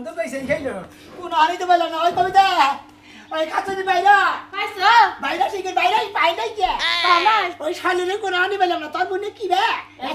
তো পয়সা খাইলো কোন আনি তো বললাম না ওই কবিতা ওই খাচ্ছি বাইরা পাইছো বাইরা শিখে বাইরাই পাই নাই কে ওই শালিরে কোন আনি বললাম না তোর মনে কি বে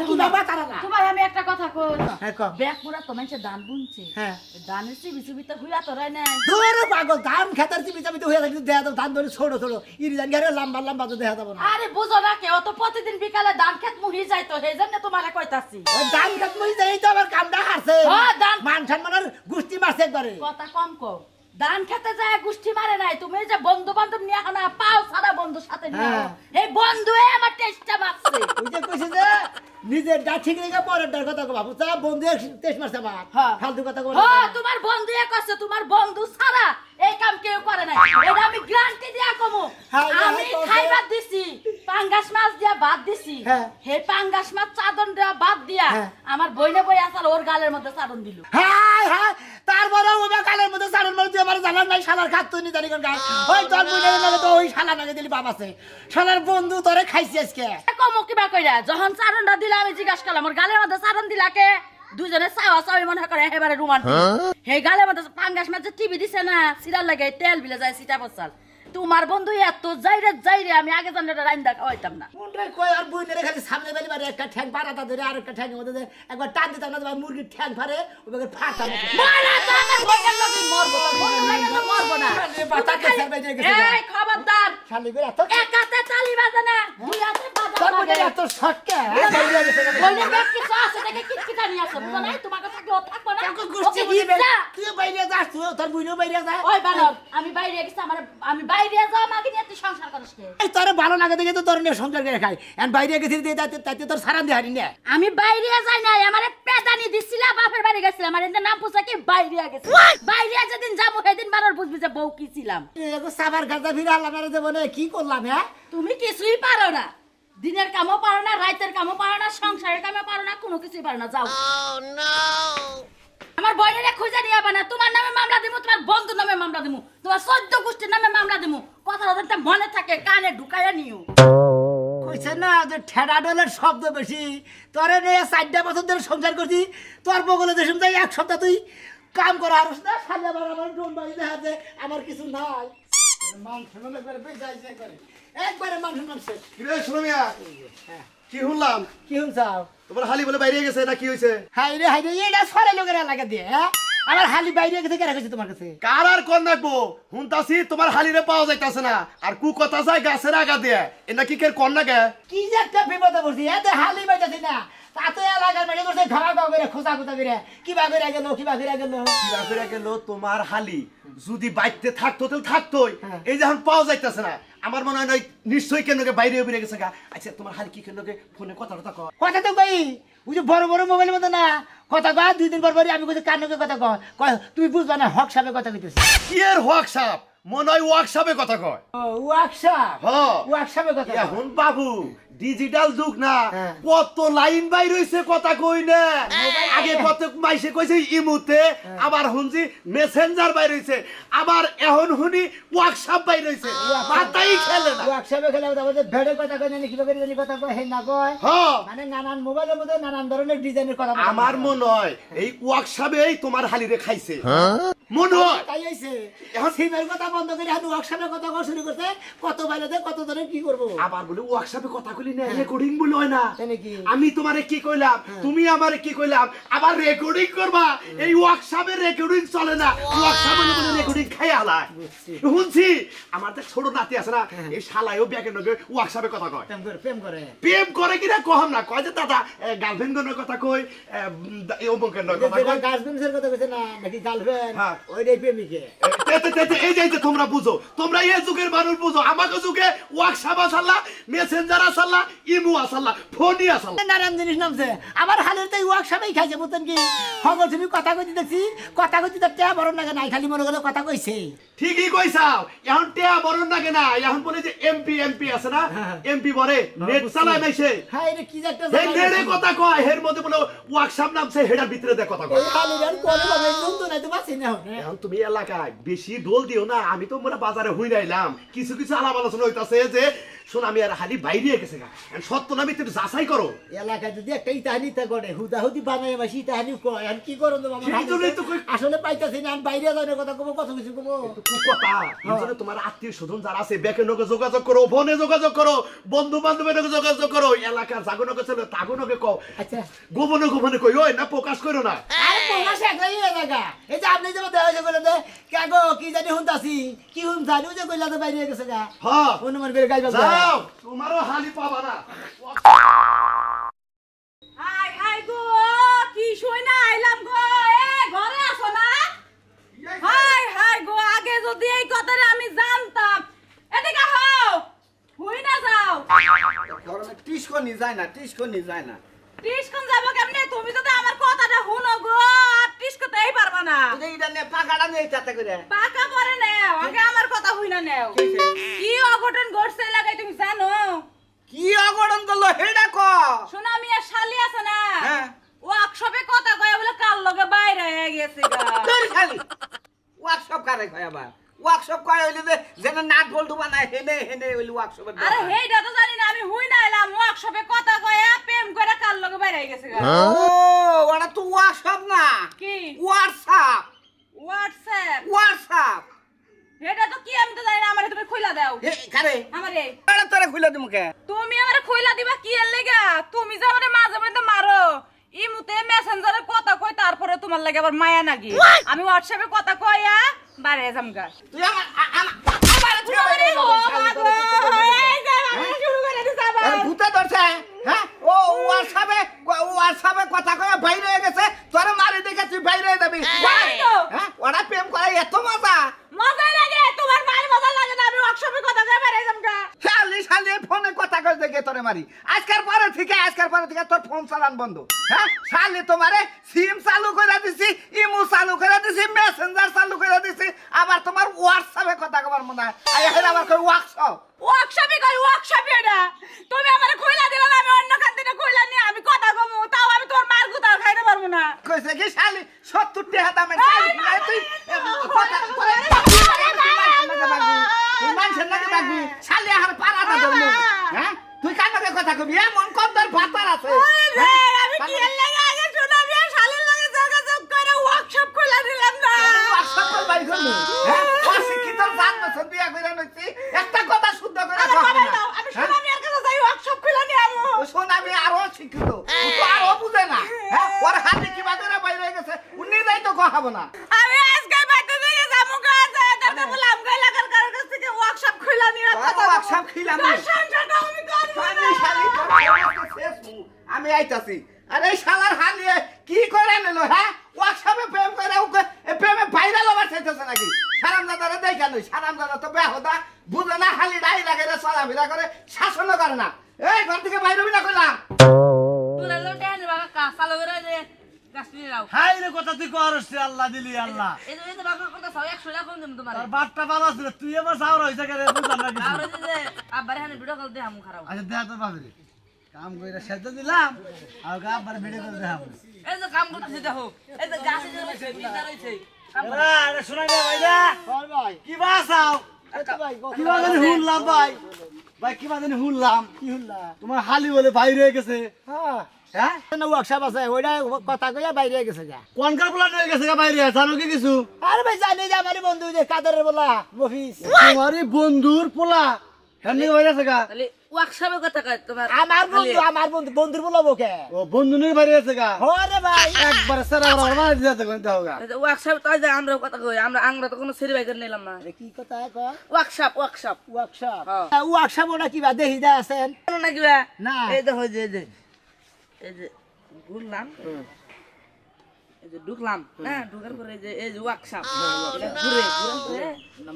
কি বাবা তারা না তোমার আমি একটা কথা কই হ্যাঁ কও ব্যাগ পুরা তো মানুষে দান বুনছে হ্যাঁ দানের চিবি চিবি তো হুইয়া তোরাই নাই দূর পাগল ধান খেতার চিবি চাবি তো হয়ে থাকে দেয়া দাও ধান ধরে ছোট ছোট ইরি ধান ঘরে লম্বা লম্বা তো দেখা যাবে না আরে বুঝো না কেউ তো প্রতিদিন বিকালে ধান খেত মুহি যায় তো সেই জন্য তোমারে কইতাছি ওই ধান খেত মই যাই তো আবার কামটা হারছে হ্যাঁ ধান মান সম্মানের গুষ্টি মারছে একবারে কথা কম কও ধান খেতে যায় গোষ্ঠী মারে নাই তুমি যে বন্ধু বান্ধব নিয়ে না পাও সারা বন্ধু সাথে নিয়ে এই বন্ধুয়ে আমার টেস্টটা মারছে ওই যে কইছে যে নিজের ডা ঠিক রেখে পরের ডার কথা কো বাবু তা বন্ধু টেস্ট মারছে আমার ফালতু কথা কো হ্যাঁ তোমার বন্ধুয়ে কইছে তোমার বন্ধু সারা এই কাম কেউ করে নাই এটা আমি গ্যারান্টি দিয়া কমু আমি খাইবার দিছি পাঙ্গাস মাছ দিয়া ভাত দিছি হে পাঙ্গাস মাছ চাদন দেয়া ভাত দিয়া আমার বইনে বই আসাল ওর গালের মধ্যে চাদন দিল হাই হাই তারপরে ওবা গালের মধ্যে চাদন মার দিয়ে আমার জানার নাই শালার খাত তুই নি জানি কোন গায় ওই তোর বইনের লাগে তো ওই শালা লাগে দিলি বাপ আছে শালার বন্ধু তোরে খাইছি আজকে কমু কিবা কইরা যখন চাদনটা দিলা আমি জিজ্ঞাসা করলাম ওর গালের মধ্যে চাদন দিলা কে দুজনে চাওয়া চাওয়াই মনে করে একেবারে রোমান্টিক হে গালের মধ্যে পাঙ্গাস মাছ টিভি দিছে না সিরাল লাগে তেল বিলে যায় সিটা পচাল তোমার বন্ধু এত যাইরে আমি আগে জানলে রাইন্দা খাওয়াইতাম না কোনটা কই আর বইনের খালি সামনে বেলি মারে একটা ঠ্যাং পাড়াটা ধরে আর একটা ঠ্যাংের মধ্যে একবার টান দিতাম না মুরগির ঠ্যাং ফারে ওইভাবে ফাটাম মারা তো আমার বইনের লাগি মরবো বন্ধু লাগে তো মরবো না বাতা কেসার বাইরে গেছে এই খবরদার শালি করে এত একাতে তালি বাজে না দুই হাতে বাজা তোর লাগে বইনের এত শটকে বইনের ব্যক্তি আছে দেখে কিটকিটা নিয়ে আসো বুঝো নাই তোমাকে থাকলে ও থাকবো না তোকে গুষ্টি দিবে তুই বাইরে যাস তুই তোর বইনও বাইরে যা ওই বানর আমি বাইরে গেছি আমি বাইরে যাও মাগি নিয়ে তুই সংসার করিস কে এই তোর ভালো লাগে দেখে তো তোর নিয়ে সংসার করে খাই এন্ড বাইরে গেছিস দিয়ে তাতে তোর সারান দিয়ে হারি না আমি বাইরে যাই নাই আমারে পেদানি দিছিলা বাপের বাড়ি গেছিলাম আমার এর নাম পুছা কি বাইরে গেছি বাইরে যেদিন যাবো সেদিন বানর বুঝবি যে বউ কি ছিলাম এগো সাবার গাজা ফিরে আল্লাহ মেরে দেব না কি করলাম হ্যাঁ তুমি কিছুই পারো না দিনের কামও পারো না রাতের কামও পারো না সংসারের কামও পারো না কোনো কিছুই পারো না যাও আমার বইনেরে খুঁজে নিয়ে আবা না তোমার নামে মামলা দিমু তোমার বন্ধুর নামে মামলা দিমু তোমার 14 গোষ্ঠীর নামে মামলা দিমু কথাটা যাতে মনে থাকে কানে ঢুকাইয়া নিও কইছে না যে ঠেডা ডলের শব্দ বেশি তোরে নিয়ে 4 বছর ধরে সংসার করছি তোর বগলে দেশম যাই এক সপ্তাহ তুই কাম করা হারস না খালি আবার আমার ডোন বাড়ি দেখা যে আমার কিছু নাই মান শুনলে একবারে বেজাইছে করে একবারে মান শুনছে কিরে সুরমিয়া কি শুনলাম কি হইছাও তোমার হালি বলে বাইরে গেছে না কি হইছে হাইরে হাইরে এটা সরে লোকেরা লাগা দিয়ে হ্যাঁ আমার হালি বাইরে গেছে কেন কইছে তোমার কাছে কার আর কোন রাখবো হুনতাছি তোমার হালিরে পাওয়া যাইতাছে না আর কু কথা যায় গাছের আগা দিয়ে এটা কি কের কোন না গে কি যে একটা বিপদে পড়ছি এতে হালি বাইতাছি না তাতে এলাকার মেরে করছে ঘাড়া গাও করে খোঁজা খোঁজা করে কিবা করে গেল কিবা করে গেল কিবা করে গেল তোমার হালি যদি বাইতে থাকতো তাহলে থাকতোই এই যে এখন পাওয়া যাইতাছে না আমার মনে হয় নিশ্চয়ই কেন বাইরে বেরিয়ে গেছে গা আচ্ছা তোমার হালি কি কেন ফোনে কথা কথা কয় কথা তো কই বুঝি বড় বড় মোবাইলের মধ্যে না কথা কয় 2 দিন পর পরই আমি কইছি কানকে কথা কয় তুই বুঝবা না হক সাহেবের কথা কইতেছিস কি এর ওয়ার্কশপ মনে হয় ওয়ার্কশপে কথা কয় ওয়ার্কশপ হ্যাঁ ওয়ার্কশপের কথা এখন বাবু ডিজিটাল যুগ না কত লাইন বাই রইছে কথা কই না আগে কত মাইসে কইছে ইমুতে আবার হুনজি মেসেঞ্জার বাই রইছে আবার এখন হুনি ওয়ার্কশপ বাই রইছে মাথাই খেলে না ওয়ার্কশপে খেলে আমাদের ভেড়ে কথা কয় না কিবা করে জানি কথা কয় হে না কয় হ্যাঁ মানে নানান মোবাইলের মধ্যে নানান ধরনের ডিজাইনের কথা আমার মনে হয় এই ওয়ার্কশপেই তোমার হালিরে খাইছে মনে হয় তাই হইছে এখন সিমের কথা বন্ধ করে এখন ওয়ার্কশপের কথা কওয়া শুরু করতে কত বাইরে দে কত ধরে কি করব আবার বলে ওয়ার্কশপে কথা কইলি না রেকর্ডিং বলে হয় না নাকি আমি তোমারে কি কইলাম তুমি আমারে কি কইলাম আবার রেকর্ডিং করবা এই ওয়ার্কশপে রেকর্ডিং চলে না ওয়ার্কশপে বলে রেকর্ডিং খাই আলায় শুনছি আমার তো ছোট নাতি আছে না এই শালায়ও ব্যাকের নগে ওয়ার্কশপে কথা কয় প্রেম করে কিনা কহম না কয় যে দাদা গার্লফ্রেন্ড গনের কথা কই এই অমুকের নগে কথা কয় গার্লফ্রেন্ডের কথা কইছে না নাকি গার্লফ্রেন্ড ওইটাই প্রেমিকে এই যে তোমরা বুঝো তোমরা এই যুগের মানুষ বুঝো আমাকে যুগে ওয়ার্কশপ আসাল্লাহ মেসেঞ্জার আসাল্লাহ ইমু আসাল্লাহ ফোনই আসাল্লাহ নানান জিনিস নামছে আমার হালের তো ওয়ার্কশপেই খাইছে বুঝছেন কি খবর তুমি কথা কইতে দেখছি কথা কইতে তো টেয়া বড় নাগে নাই খালি মনে করে কথা কইছে ঠিকই কইছাও এখন টেয়া বড় নাগে না এখন বলে যে এমপি আছে না এমপি বলে নেট চালায় মাইছে হ্যাঁ এটা কি একটা এই নেটে কথা কয় এর মধ্যে বলে ওয়ার্কশপ নামছে হেডার ভিতরে দে কথা কয় এই হালের কোন ভাবে জন্তু নাই তো বাসি পাইতাছি না এখন তুমি এলাকায় বেশি দোল দিও না, আমি তো মোরা বাজারে হই নাইলাম, কিছু কিছু আলাপ আলোচনা হইতাছে যে শোন আমি আর হালি বাইরে গেছে গা, সত্য না মিথ্যে একটু যাচাই করো। এলাকায় যদি একটা ইতাহানি তা করে হুদাহুদি বানায় মাসি ইতাহানি কয় আর কি করো তোমার সেই জন্যই তো কই- আসলে পাইতাছি না আমি বাইরে যাওয়ার কথা কব কত কিছু কব খুব কথা এই জন্য তোমার আত্মীয় স্বজন যারা আছে ব্যাকে নগে যোগাযোগ করো, ফোনে যোগাযোগ করো, বন্ধু বান্ধবের নগে যোগাযোগ করো, এলাকার জাগনকে ছিল তাগনকে কও, আচ্ছা গোপনে গোপনে কই ওই না প্রকাশ করো না। আরে পোলা শেখাই এলাকা এই যে আপনি যেমন দেওয়া বলে দে কাগো কি জানি হুনতাছি কি হুন জানি যে কইলা তো বাইরে গেছে গা হ্যাঁ অনুমান করে গাইবা যাও, তোমারও হালি পাবা না। হাই হাই গো কি শুই না আইলাম গো এ ঘরে আসো না হাই হাই গো আগে যদি এই কথাটা আমি জানতাম এদিকে হও হুই না যাও গরমে টিসকনি যায় না, টিসকনি যায় না। টিস্কন যাবো কেমনে তুমি যদি আমার কথাটা শুনো গো আর টিস্কতেই পারবা না তুই এইটা নিয়ে পাকাটা নিয়ে তাতে করে। পাকা পরে নেও আগে আমার কথা হুই না নেও কি অঘটন ঘটছে লাগাই তুমি জানো কি অঘটন করলো হেডা ক? শোনো আমি আর শালি আছে না হ্যাঁ। ওয়ার্কশপে কথা কয় বলে কাল লগে বাইরে হয়ে গেছে গা তুই খালি ওয়ার্কশপ কারে কয় আবার? ওয়ার্কশপ কয় হইলে যে যেন নাট বল্টু বানায় হেনে হেনে হইলে ওয়ার্কশপের আরে হেইডা তো জানি না আমি হুই না এলাম ওয়ার্কশপে কথা কয়া প্রেম করে কাল লগে বাইরে হয়ে গেছে গা ও ওটা তো ওয়ার্কশপ না, কি হোয়াটসঅ্যাপ। হোয়াটসঅ্যাপ হোয়াটসঅ্যাপ হেডা তো কি আমি তো জানি না আমারে তুমি খুইলা দাও হে কারে আমারে এটা তোরে খুলে দিমু কে? তুমি আমারে খুইলা দিবা কি এর লাগা তুমি যে আমারে মাঝে মাঝে মারো ইমুতে মেসেঞ্জারে কথা কই তারপরে তোমার লাগে আবার মায়া নাকি আমি হোয়াটসঅ্যাপে কথা কইয়া বাইরে যামগা তুই আমার তুই আমার আরে ও মা গো এই যে আমারে শুরু করে দিছ আবার ভূতে ধরছে, হ্যাঁ? ও হোয়াটসঅ্যাপে কথা কয়ে বাইরে হয়ে গেছে, তোরে মারি দেখে তুই বাইরে হয়ে যাবি। হ্যাঁ? ওরা প্রেম করে এত মজা। মজা লাগে তোমার মার মজা লাগে না আমি ওয়ার্কশপে কথা কই বাইরে যামগা শালি শালি ফোনে কথা কয়ে দেখে তোরে মারি। আজকের পরে থেকে তোর ফোন চালান বন্ধ। হ্যাঁ? শালি তোমারে সিম চালু করে দিছি, ইমো চালু করে দিছি, মেসেঞ্জার চালু করে দিছি, আবার তোমার হোয়াটসঅ্যাপে কথা কবার মনে হয়। আর আবার কই ওয়ার্কশপ। ওয়ার্কশপে কই ওয়ার্কশপে এটা তুমি আমারে খুইলা দিলা না আমি অন্য খান থেকে খুইলা নিয়ে আমি কথা কমু তাও আমি তোর মার গুতাও খাইতে পারবো না কইছে কি শালি 70 টাকা দামের এই শালি মা, তুই কথা তুই মানুষের লাগে থাকবি, শালি আর পারাটা ধরলো। হ্যাঁ? তুই কার লগে কথা কবি? এমন কম তোর ভাতার আছে। আমি কি এর লাগা আগে শোনাবি আর শালির লাগে যোগাযোগ করে ওয়ার্কশপ খুইলা দিলাম না হোয়াটসঅ্যাপ কল বাই করলু। হ্যাঁ? অশিক্ষিত জাত বছর বিয়া কইরা নইছি, একটা কথা শুদ্ধ করে আরে কও বাবা না। দাও আমি শোনাবি আর কাছে যাই ওয়ার্কশপ খুইলা নিয়ে আমু ও শোন আমি আরো শিক্ষিত, ও তো আরো বুঝে না। হ্যাঁ? ওর হাতে কি বাজারে বাইরে হয়ে গেছে, উনি যাই তো কহাবো না। আমি আজকে বাইতে থেকে যামু কাছে দাদা বললাম গলা কার কাছ থেকে ওয়ার্কশপ খুইলা নিয়ে কথা ওয়ার্কশপ খিলাম না। সংসারটা আমি করব শালি শালি তোর অবস্থা শেষ মু। আমি আইতাছি। আরে এই শালার হালিয়ে কি করে নিল? হ্যাঁ? ওয়ার্কশপে প্রেম করে ওকে প্রেমে ভাইরাল হবার চাইতেছে নাকি? সারামদাদারে দেখা নই, সারামদাদা তো বেহুদা, বুঝে না, হালি রাই লাগে রে, চলাফেরা করে, শাসনও করে না। এই ঘর থেকে বাইরে হবি না কইলাম। তোরা লোটে আনি বাবা কাসালো করে যে গাছ নিয়ে যাও হাই রে কথা তুই করছিস আল্লাহ দিলি আল্লাহ এই যে বাবা কথা সব 100 টাকা কম দিম তোমারে তোর বাপটা ভালো ছিল তুই আমার সাউর হইছে কেন বুঝলাম না কিছু আর এই যে আব্বারে হানে ভিডিও কল দে আমু খারাপ আচ্ছা দেখ তোর বাপরে কাম কইরা সেদ্ধ দিলাম আর গা আবার ভিডিও করে দেখাম এই যে কাম করতেছি দেখো এই যে গাছে যে রইছে বিন্দা রইছে আরে শোনা না ভাইরা কর ভাই কি বাসাও এই তো ভাই কি বাজানি হুনলাম ভাই ভাই কি বাজানি হুনলাম কি হল্লা তোমার হালি বলে বাইরে হয়ে গেছে হ্যাঁ হ্যাঁ ওয়ার্কশপ আছে ওইটা কথা কইয়া বাইরে গেছে গা কোনকার পোলা হয়ে গেছে গা বাইরে জানো কি কিছু আরে ভাই জানি যে আমার বন্ধু যে কাদরের বলা মফিস তোমারই বন্ধুর পোলা হেমনি বাইরে আছে গা তাহলে ওয়ার্কশপে কথা কয় তোমার আমার বন্ধুর বলবো কে ও বন্ধু নিয়ে বাইরে আছে গা ওরে ভাই একবার সারা আমার দিতে কোনটা হোগা এই যে ওয়ার্কশপ তাই যে আমরা কথা কই আমরা তো কোনো সেরি বাইক নিলাম না আরে কি কথা কয় ওয়ার্কশপ ওয়ার্কশপ হ্যাঁ। ওয়ার্কশপ ওটা কি বা দেখি দা আছেন জানো না কিবা না। এই দেখো যে এই যে ঘুরলাম এই যে ঢুকলাম হ্যাঁ ঢুকার পরে এই যে ওয়ার্কশপ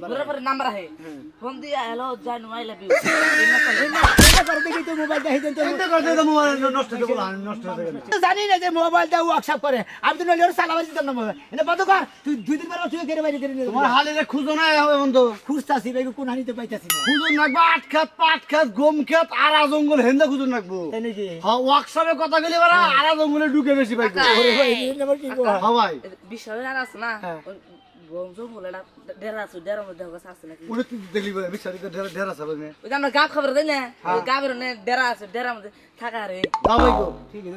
ঘুরে পরে নাম্বার আহে ফোন দিয়া হ্যালো জানু আই লাভ ইউ চিন্তা করে দেখি তো মোবাইলটা হেদিন তো চিন্তা করতে তো মোবাইল নষ্ট হয়ে গেল, নষ্ট হয়ে গেল। জানি না যে মোবাইলটা ওয়ার্কশপ করে আমি তো নইলে ওর চালাবার দিতাম না মোবাইল এটা বন্ধ কর তুই 2 দিন পর তুই কেড়ে বাইরে করে নিয়ে তোমার হালিরে খুঁজো না হবে বন্ধু। খুঁজতাছি ভাই কোন হানিতে পাইতাছি না খুঁজুন রাখবো আট খেত, পাট খেত, গম খেত, আরা জঙ্গল হেন্দা খুঁজুন রাখবো। তাই নাকি হ্যাঁ, ওয়ার্কশপে কথা গেলে বারা আরা জঙ্গলে ঢুকে বেশি পাইবো। ওরে ভাই এই নাম্বার কি কর হ্যাঁ ভাই, বিষয় আর আছে না বংশ বলে ডেরা আছে ডেরার মধ্যে আছে নাকি উনি তুই দেখলি বলে বিশ্বাসী ঢেরা যাবে না। ওই আমরা গাব খবর দেই না ওই গাবের নে ডেরা আছে ডেরার মধ্যে থাকা রে যাও ভাই গো,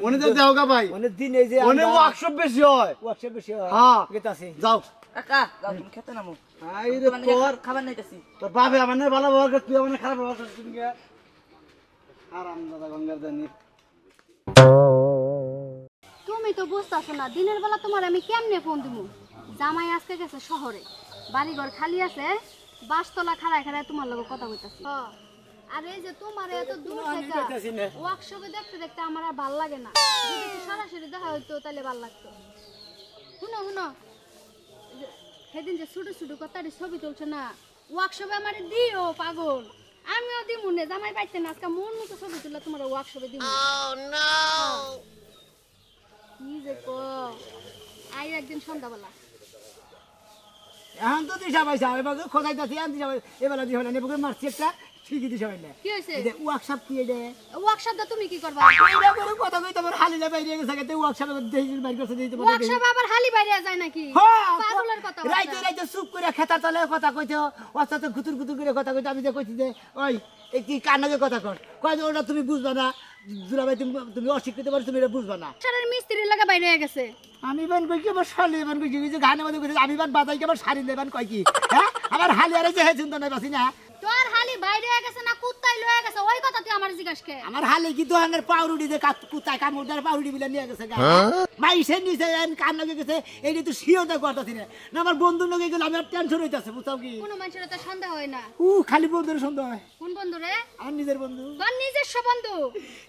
উনি তো দেও গা ভাই, অনেক দিন এই যে উনি ওয়ার্কশপ বেশি হয়। ওয়ার্কশপ বেশি হ্যাঁ গেতাছি যাও। কাকা যাও তুমি খেতে নামো আই রে তোর খাবার নাইতেছি তোর বাপে আমার না ভালো ব্যবহার করতে, তুই আমার খারাপ ব্যবহার করছিস কি? আরাম দাদা গঙ্গার দানি। তুমি তো বুঝতেছো না দিনের বেলা তোমার আমি কেমনে ফোন দিমু জামাই আজকে গেছে শহরে বাড়ি ঘর খালি আছে বাসতলা খাড়ায় খাড়ায় তোমার লগে কথা কইতাছি আর এই যে তোমার এত দূর থেকে ওয়ার্কশপে দেখতে দেখতে আমার আর ভাল লাগে না যদি একটু সরাসরি দেখা হইতো তাহলে ভাল লাগতো শুনো শুনো সেদিন যে ছোট ছোট কথাটি ছবি তুলছে না ওয়ার্কশপে আমার দিও পাগল আমিও দিমু নে জামাই পাইতে না আজকে মন মতো ছবি তুললে তোমার ওয়ার্কশপে দিমু কি যে কো আই একদিন সন্ধ্যাবেলা এখন তো দিশা পাইছা এবার খোঁজাইতাছি এখন দিশা এবেলা দিশা পাইলা নেবুকে মারছি একটা ঠিকই দিশা পাইলা কি হয়েছে এই যে ওয়ার্কশপ কি এটা ওয়ার্কশপটা তুমি কি করবা এইটা করে কথা কই তোমার হালিলে বাইরে গেছে গেতে ওয়ার্কশপে দেখি বাইরে করছে দিতে পারে ওয়ার্কশপ আবার হালি বাইরে যায় নাকি পাগলের কথা রাইতে রাইতে চুপ করে খেতার তলে কথা কইতে অস্তাতে গুতুর গুতুর করে কথা কইতে আমি যে কইছি যে ওই এই কি কান্নাকে কথা কর কয় যে ওটা তুমি বুঝবা না দুলাভাই তুমি অশিক্ষিত পারো তুমি এটা বুঝবা না সারের মিস্ত্রি লাগা বাইরে হয়ে গেছে আমি বান কই কি আমার শালি বান কই কি যে গানে মধ্যে কইছে আমি বান বাজাই কি আমার শাড়ি দেবান কয় কি হ্যাঁ আমার হালি আরে যে হে চিন্তা নাই বাসি না তোর হালি বাইরে হয়ে গেছে না কুত্তাই লয়ে গেছে ওই কথা তুই আমার জিজ্ঞাসা কে আমার হালি কি দোহানের পাউরুটি দে কুত্তায় কামড়দার পাউরুটি বিলা নিয়ে গেছে গা মাইসে নিছে এন কান লাগে গেছে এইটা তো শিওটা করতাছি না না আমার বন্ধু লগে গেল আমার টেনশন হইতাছে বুঝাও কি কোনো মানুষের তো সন্দেহ হয় না খালি বন্ধুর সন্দেহ হয় কোন বন্ধু রে আমার নিজের বন্ধু তোর নিজস্ব বন্ধু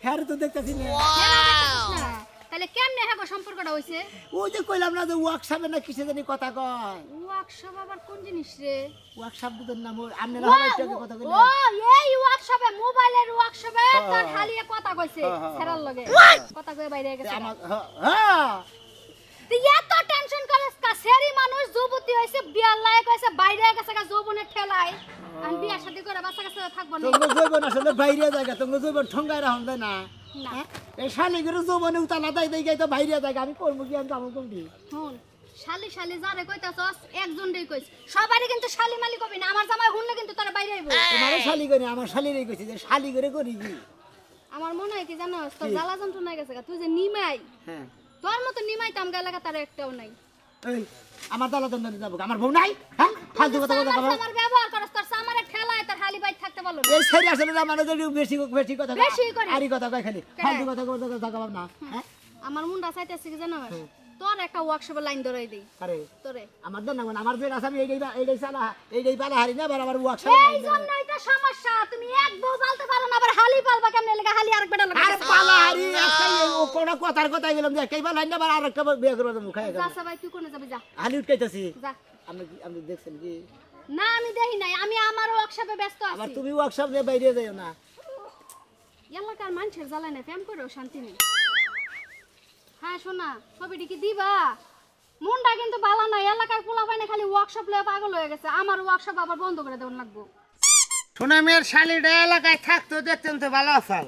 হ্যাঁ তো দেখতাছি না কেন দেখতেছিস না? তাহলে কেমনে হ্যাঁ সম্পর্কটা হইছে ওই যে কইলাম না যে ওয়ার্কশপে না কিসে জানি কথা কয় ওয়ার্কশপ আবার কোন জিনিস রে ওয়ার্কশপ দুটোর নাম আপনারা সবাই একটু কথা ও কইলেন এই ওয়ার্কশপে মোবাইলের ওয়ার্কশপে তোর হালিয়ে কথা কইছে সেরার লগে কথা কই বাইরে গেছে আমার হ্যাঁ তুই এত টেনশন করিস কা সেরি মানুষ যুবতী হইছে বিয়ার লায়ক হইছে বাইরে গেছে কা যৌবনের ঠেলায় আমি বিয়া শাদি করে বাচ্চা কাছে থাকবো না তোমার জৈবন আসলে বাইরে জায়গা তোমার জৈবন ঠঙ্গায় রাখুন দেয় না না এই শালিগুলো জৈবনে উতালা দেয় দেয় তো বাইরে জায়গা আমি করবো কি আমি যাবো কোনটি শুন শালি শালি যারে কইতাছস একজনই কইছ সবারই কিন্তু শালি মালি কবি না আমার জামাই হুনলে কিন্তু তোরা বাইরে আইবো তোমার শালি করে আমার শালিরই কইছি যে শালি করে করি কি আমার মনে হয় কি জানোস তোর জ্বালা যন্ত্রণা গেছে গা, তুই যে নিমাই হ্যাঁ তোর মতো নিমাই তাম গেলে তার একটাও নাই এই আমার দালা দন্দ যাবো আমার বউ নাই হ্যাঁ ফালতু কথা কথা আমার আমার ব্যবহার করস তোর সামারে ঠেলায় তোর হালি বাইর থাকতে বলো এই ছেড়ে আসলে না মানে যদি বেশি বেশি কথা কয়, বেশি করি। আরই কথা কয় খালি ফালতু কথা কথা থাকা না হ্যাঁ আমার মুন্ডা চাইতেছে কি জানোস তোর একটা ওয়ার্কশপে লাইন ধরাই দেই আরে তোরে আমার দেন না আমার যে আসামি এইটাই চালা এইটাই পালা হারি না আবার আমার ওয়ার্কশপ এই জন্যই তো সমস্যা তুমি এক বউ পালতে পারো না আবার হালি পালবা কেমনে লাগা হালি আরেক বেটা লাগা আর পালা হারি একটাই ও কোন কথার কথা গেলাম যে একটাই পালা না আবার আরেকটা বিয়ে করব মুখায় যা সবাই তুই কোনে যাবি যা হালি উঠকাইতাছি যা আপনি দেখছেন কি না আমি দেখি নাই আমি আমার ওয়ার্কশপে ব্যস্ত আবার আছি তুমি ওয়ার্কশপ নিয়ে বাইরে যাও না এলাকার মানুষের জ্বালায় না ফ্যাম করেও শান্তি নেই হ্যাঁ শোনা ছবিটি কি দিবা মুন্ডা কিন্তু ভালো না এলাকার পোলা পাইনে খালি ওয়ার্কশপ লয়ে পাগল হয়ে গেছে আমার ওয়ার্কশপ আবার বন্ধ করে দেওয়ার লাগবো সুনামের শালিটা এলাকায় থাকতো দেখতেন তো ভালো আসাল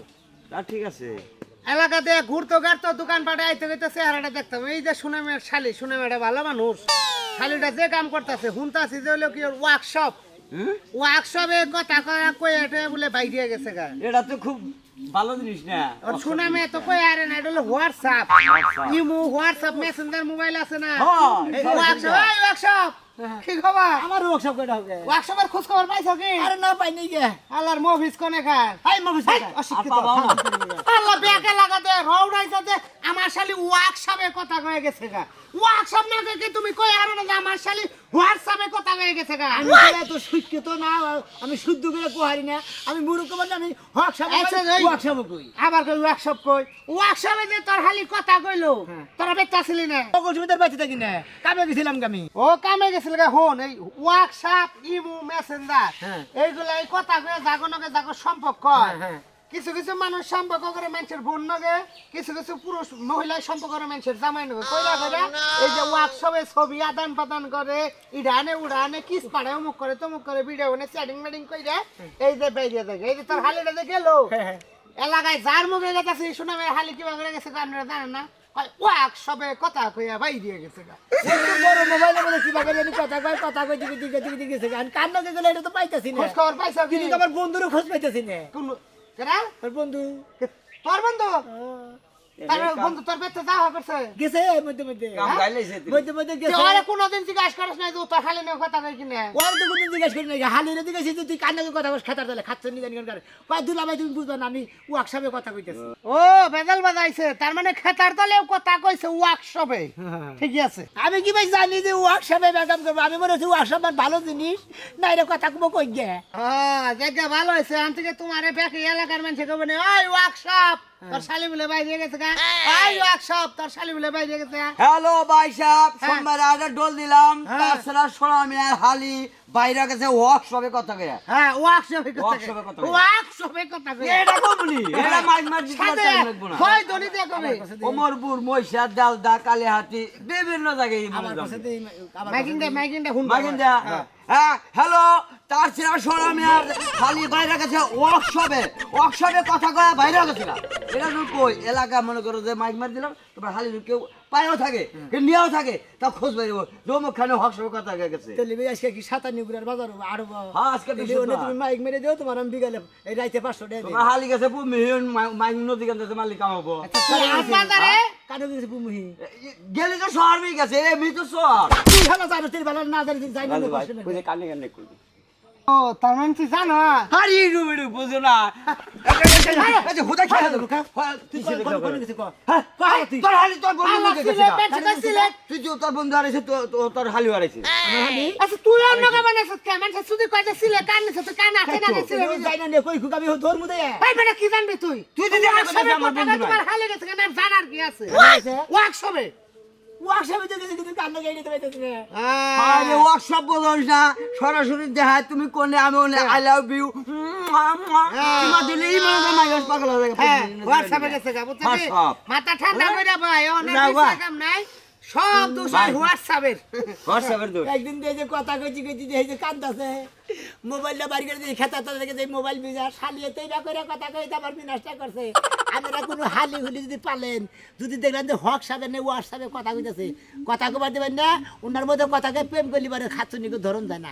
ঠিক আছে। এলাকাতে ঘুরতো গাড়তো দোকানপাটে আইতে গেতে চেহারাটা দেখতাম এই যে সুনামের শালি সুনামের ভালো মানুষ শালিটা যে কাম করতেছে শুনতাছি যে হলো কি ওয়ার্কশপ ওয়ার্কশপে কথা কয়া কয়ে এটা বলে বাইরে গেছে গা এটা তো খুব ভালো জিনিস না। আর সুনামে তো কই আরে না এটা হলো WhatsApp imo WhatsApp Messenger mobile আছে না হ্যাঁ, ওয়ার্কশপ এই ওয়ার্কশপ কি খবর আমার ওয়ার্কশপ কয়টা হবে ওয়ার্কশপের খোঁজ খবর পাইছো কি আরে না পাই নাই গে আল্লাহর মফিস কোনে খায় হাই মফিস অশিক্ষিত পাবাও না। আল্লাহ বেকে লাগাতে রৌড়াইতে আমার শালি ওয়ার্কশপে কথা কয়ে গেছে গা ওয়ার্কশপ না দেখে তুমি কই আরে না যে আমার শালি হোয়াটসঅ্যাপে কথা কয়ে গেছে গা আমি তো শিক্ষিত না আমি শুদ্ধ করে কোহারি না আমি মূর্খ মানে আমি আচ্ছা, যাই। ওয়ার্কশপ কই আবার কই ওয়ার্কশপ কই ওয়ার্কশপে যে তোর খালি কথা কইলো তোরা বেতাছিলি না সকল সুবিধার বাইতে থাকি না কামে গেছিলাম আমি ও কামে গেছিল গা হন এই ওয়ার্কশপ ইমো মেসেঞ্জার হ্যাঁ। এইগুলা এই কথা কয়ে জাগনকে জাগো সম্পর্ক হ্যাঁ। কিছু কিছু মানুষ সম্পর্ক করে মানুষের বোন নগে, কিছু কিছু পুরুষ মহিলা সম্পর্ক করে মানুষের জামাই নগে। কইরা কইরা এই যে ওয়ার্কশপে ছবি আদান প্রদান করে, ইডানে উড়ানে কিস পাড়ে অমুক করে তমুক করে ভিডিও বানায় চ্যাটিং মেটিং কইরা এই যে বাইরে দেখে এই যে তোর হালিটা যে গেল এলাকায় যার মুখে গেছে শোনা হালি কিবা করে গেছে আপনারা জানেন না? ওয়ার্কশপে কথা কইয়া ভাই দিয়ে গেছে গা। বড় মোবাইলে বলে কিবা করে কথা কই দিকে গেছে গা। কার নগে গেলে এটা তো পাইতাছি না। খোঁজ খবর পাইছো কি? কিন্তু আমার বন্ধুরও খোঁজ পাইতাছি না। কোন কেরা? তোর বন্ধু। তোর বন্ধু? তার বন্ধু তোর বেতে যাওয়া করছে? গেছে মধ্যে মধ্যে। কাম গাইলেছে তুই। মধ্যে গেছে। তুই আরে কোনদিন জিজ্ঞাসা করিস না যে তোর হালি নিয়ে কথা কই কিনা? ওর তো কোনদিন জিজ্ঞাসা করি না। হালিরে জিজ্ঞাসা তুই কার নগে কথা কইস খাতার দলে খাচ্ছ নি জানি কেন করে। কই দুলা ভাই তুমি বুঝবা না আমি ওয়ার্কশপে কথা কইতেছি। ও বেজাল বাজাইছে। তার মানে খাতার দলেও কথা কইছে ওয়ার্কশপে। ঠিকই আছে। আমি কি ভাই জানি যে ওয়ার্কশপে ব্যাকআপ করব। আমি মনে হচ্ছে ওয়ার্কশপ ভালো জিনিস না এটা কথা কব কই গে। হ্যাঁ জায়গা ভালো হইছে। আন থেকে তোমারে ব্যাকে এলাকার মানুষে কইবে না ওই ওয়ার্কশপ তোর শালি বলে বাইরে গেছে গা। ওই ওয়ার্কশপ তোর শালি বলে বাইরে গেছে। হ্যালো ভাই সাহেব, সোমবার আগে ডোল দিলাম, তাছাড়া সোনা মিয়ার হালি বাইরে গেছে ওয়ার্কশপে কথা কইয়া। হ্যাঁ ওয়ার্কশপে কথা ওয়ার্কশপে কথা কইয়া। ওয়ার্কশপে কথা কইয়া। এটা কবলি এটা মাইক মার দিতে লাগবো না। কই দড়ি দিয়ে কবে? ওমরপুর, মহিষা, দালদা, কালীহাতি বিভিন্ন জায়গায় আমার কাছে মাইকিংটা হুন মাইকিংটা। হ্যাঁ হ্যালো, তার ছিল সোনা মিয়ার হালি বাইরে গেছে ওয়ার্কশপে কথা কয়া বাইরে গেছে না। এটা তো কই এলাকা মনে করো যে মাইক মার দিলাম, তোমার হালি কেউ পায়েও থাকে কেউ নিয়েও থাকে, তা খোঁজ বাইরে জমুখানে ওয়ার্কশপে কথা গেছে। তাহলে আজকে কি 57 গুড়ার বাজার আরো হ্যাঁ আজকে তুমি মাইক মেরে দিও তোমার আমি বিকালে এই রাইতে 500 টাকা তোমার হালি গেছে মিলিয়ন মাইক নদী কান্দাতে মালিক কামাবো। বাজারে কানো গেছে পুমহি গেলে তো শহর মেয়ে গেছে এমনি তো শহর। তুই ভালো জানো তুই ভালো না জানি যাই না কানে কানে করবি। ও তার মানে তুই জানো? আরে রুবিডু বুঝো না। এই যে হুদা খেলা দাও। তুই কোন কিছু কর। হ্যাঁ তোর হালি তোর বন্ধু আমার গেছে সিলেট পেছে কইছিলে তুই যে তোর বন্ধু আরেছে তোর হালি আরেছে। আচ্ছা তুই অন্য কা বানাইছিস কে? মানে শুধু কইতেছিলে কান নিছ তো কান আছে না গেছিলে যাই না নে কই খুকাবি ধর মুদে এই বেটা কি জানবি তুই? তুই যদি আমার বন্ধু তোমার হালে গেছে কেন জানার কি আছে? ওয়ার্কশপে তো গেছে কিন্তু কান লাগাই দিতে পাইতেছ না। আরে ওয়ার্কশপ বলছ না, সরাসরি দেখা তুমি কোনে আমি ওনে আই লাভ ইউ তোমা দিলেই মনে মাইগাস পাগল হয়ে যাবে। হ্যাঁ ওয়ার্কশপে গেছে গা বুঝছিস? মাথা ঠান্ডা কইরা ভাই অনেক কিছু কাম নাই, সব দোষ হোয়াটসঅ্যাপের। হোয়াটসঅ্যাপের দোষ। একদিন দিয়ে যে কথা কইছি যে এই যে কান্দাছে মোবাইলটা বাড়ি করে দিয়ে খেতা থেকে যে মোবাইল বিজা শালিয়ে তৈরা করে কথা কইতে আবার বিনাশটা করছে। আমরা কোনো হালি হুলি যদি পালেন যদি দেখলেন যে হোয়াটসঅ্যাপে নেই হোয়াটসঅ্যাপে কথা কইতেছে কথা কবার দেবেন না, ওনার মধ্যে কথাকে প্রেম করলি পারে খাচ্ছনিকে ধরন যায় না।